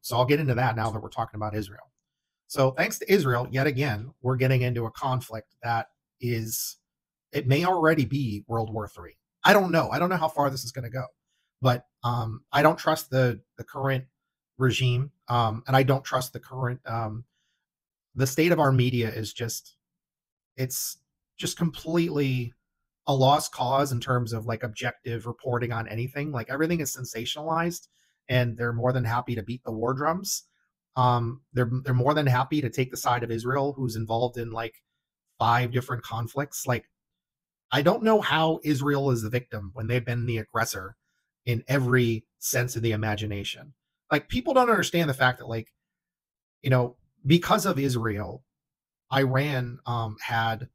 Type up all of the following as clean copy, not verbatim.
So I'll get into that now that we're talking about Israel. So thanks to Israel, yet again, we're getting into a conflict that is, it may already be World War III. I don't know. I don't know how far this is going to go, but I don't trust the current regime, and I don't trust the current. The state of our media is just, it's just completely a lost cause in terms of like objective reporting on anything. Like everything is sensationalized, and they're more than happy to beat the war drums. They're more than happy to take the side of Israel, who's involved in like 5 different conflicts. Like I don't know how Israel is the victim when they've been the aggressor in every sense of the imagination. Like people don't understand the fact that like, you know, because of Israel, Iran had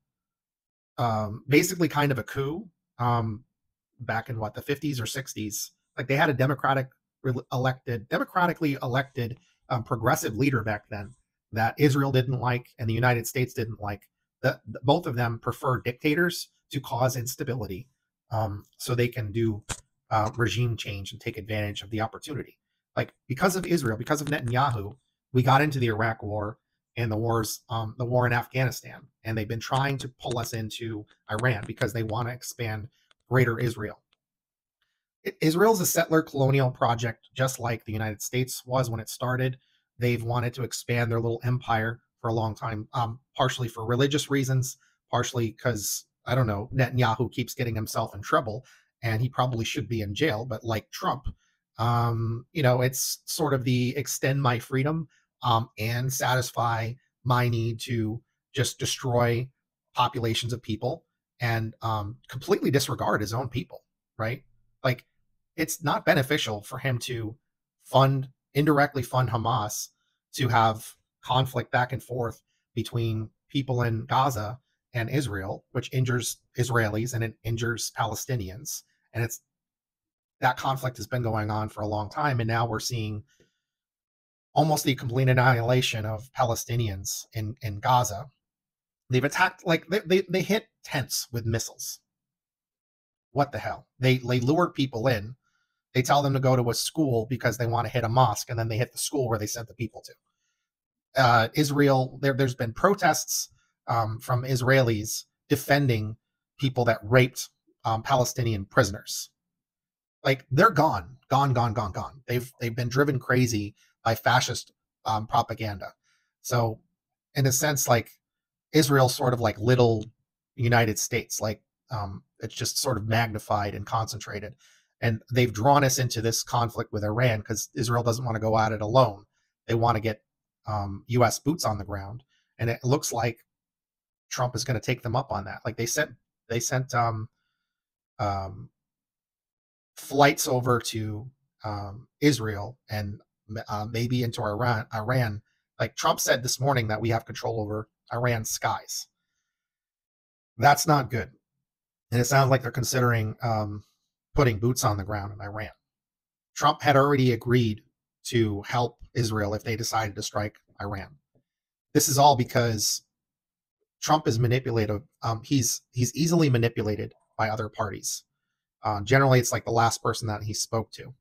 basically kind of a coup back in what, the 50s or 60s. Like they had a democratically elected progressive leader back then that Israel didn't like and the United States didn't like. Both of them prefer dictators to cause instability, so they can do regime change and take advantage of the opportunity. Like because of Israel, because of Netanyahu, we got into the Iraq War and the war in Afghanistan, and they've been trying to pull us into Iran because they want to expand Greater Israel. Israel's a settler colonial project, just like the United States was when it started. They've wanted to expand their little empire for a long time, partially for religious reasons, partially because, I don't know, Netanyahu keeps getting himself in trouble and he probably should be in jail. But like Trump, it's sort of the extend my freedom and satisfy my need to just destroy populations of people and completely disregard his own people, right? Like it's not beneficial for him to indirectly fund Hamas to have conflict back and forth between people in Gaza and Israel, which injures Israelis and it injures Palestinians. And it's that conflict has been going on for a long time. And now we're seeing almost the complete annihilation of Palestinians in Gaza. They've attacked, like they hit tents with missiles. What the hell? They lured people in. They tell them to go to a school because they want to hit a mosque, and then they hit the school where they sent the people to. Israel, there's been protests from Israelis defending people that raped Palestinian prisoners. Like they're gone, gone, gone, gone, gone. They've been driven crazy by fascist propaganda. So, in a sense, like Israel's sort of like little United States. Like it's just sort of magnified and concentrated. And they've drawn us into this conflict with Iran because Israel doesn't want to go at it alone. They want to get U.S. boots on the ground, and it looks like Trump is going to take them up on that. Like they sent flights over to Israel and maybe into Iran. Like Trump said this morning that we have control over Iran's skies. That's not good, and it sounds like they're considering putting boots on the ground in Iran. Trump had already agreed to help Israel if they decided to strike Iran. This is all because Trump is manipulative. He's easily manipulated by other parties. Generally, it's like the last person that he spoke to,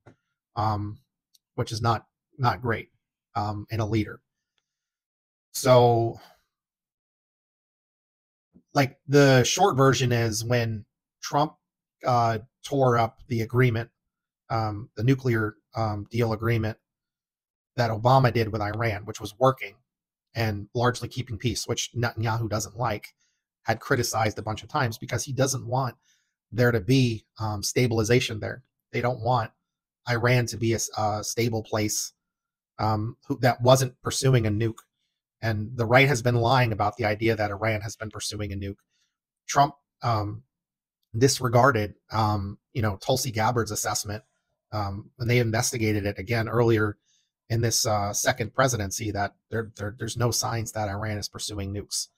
which is not great in a leader. So, like the short version is when Trump tore up the agreement, the nuclear deal agreement that Obama did with Iran, which was working and largely keeping peace, which Netanyahu doesn't like, had criticized a bunch of times because he doesn't want there to be stabilization there. They don't want Iran to be a stable place that wasn't pursuing a nuke. And the right has been lying about the idea that Iran has been pursuing a nuke. Trump disregarded, Tulsi Gabbard's assessment when they investigated it again earlier in this second presidency, that there's no signs that Iran is pursuing nukes.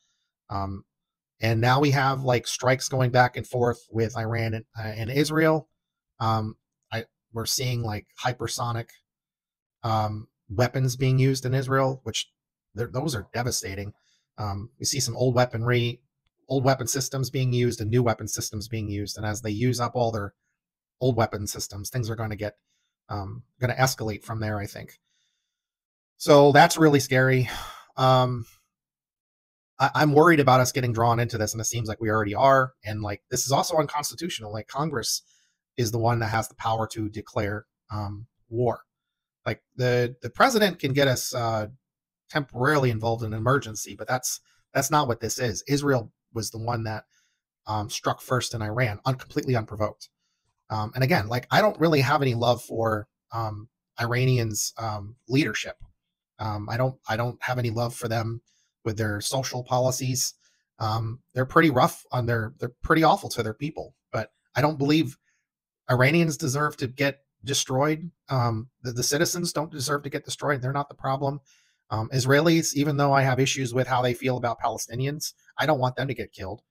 And now we have like strikes going back and forth with Iran and Israel. We're seeing like hypersonic weapons being used in Israel, which those are devastating. We see some old weapon systems being used and new weapon systems being used. And as they use up all their old weapon systems, things are going to escalate from there, I think. So that's really scary. Um, I'm worried about us getting drawn into this, and it seems like we already are. And like this is also unconstitutional. Like Congress is the one that has the power to declare war. Like the president can get us temporarily involved in an emergency, but that's not what this is. Israel was the one that struck first in Iran, completely unprovoked. And again, like I don't really have any love for Iranians' leadership. I don't have any love for them with their social policies. They're pretty rough on they're pretty awful to their people. But I don't believe Iranians deserve to get destroyed. The citizens don't deserve to get destroyed. They're not the problem. Israelis, even though I have issues with how they feel about Palestinians, I don't want them to get killed.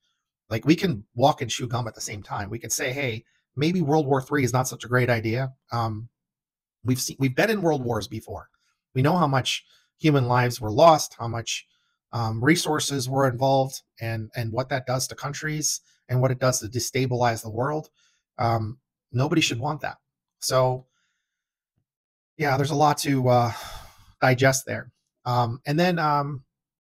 Like we can walk and chew gum at the same time. We can say, hey, maybe World War III is not such a great idea. We've been in world wars before. We know how much human lives were lost, how much resources were involved, and what that does to countries and what it does to destabilize the world. Nobody should want that. So yeah, there's a lot to digest there. And then